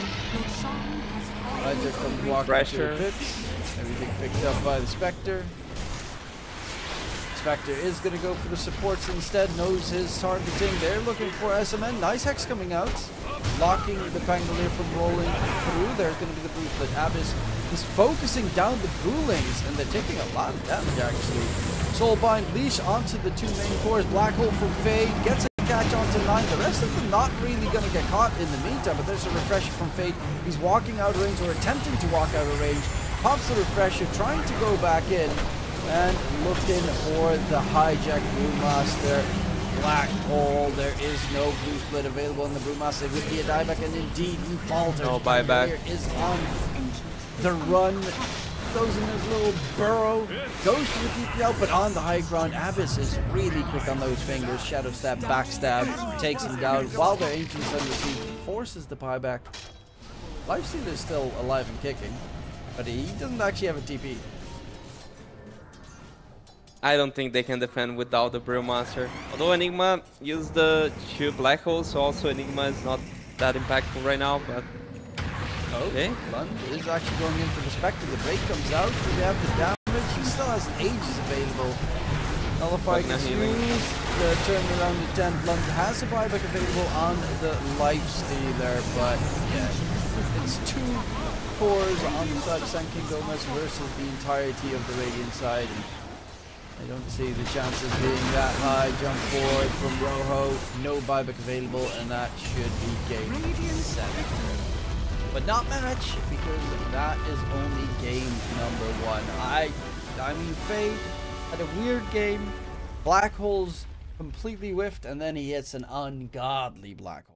B: I just come walking to the pits. Everything picked up by the Spectre. Spectre is going to go for the supports instead, knows his targeting. They're looking for SMN. Nice Hex coming out, blocking the Pangolier from rolling through. There's going to be the Bruce, but Abyss is focusing down the Broolings, and they're taking a lot of damage actually. Soulbind Leash onto the 2 main cores. Black Hole from Fade gets a catch onto 9. The rest of them not really going to get caught in the meantime, but there's a refresher from Fade. He's walking out of range, or attempting to walk out of range. Pops the refresher, trying to go back in. And looking for the hijack Brewmaster. Black hole. There is no Blue Split available in the Brewmaster. It would be a dieback, and indeed he falters.
A: No buyback.
B: Is on the run. Goes in his little burrow. Goes for the TPL, but on the high ground. Abyss is really quick on those fingers. Shadow stab, backstab, takes him down while their Ancient's under siege. Forces the buyback. Lifestealer is still alive and kicking, but he doesn't actually have a TP.
A: I don't think they can defend without the Brewmaster. Although Enigma used the 2 black holes, so also Enigma is not that impactful right now, but... Okay.
B: Lund is actually going in for the Spectre. The break comes out. Do they have the damage? He still has Aegis available. Nullify gets used. The turn around to 10. Lund has a buyback available on the Lifestealer, but yeah, it's 2 cores on the side of Sun King Gómez versus the entirety of the Radiant side. I don't see the chances being that high. Jump forward from Rojo. No buyback available, and that should be game 7. But not much, because that is only game number 1. I mean, Fade had a weird game. Black holes completely whiffed, and then he hits an ungodly black hole.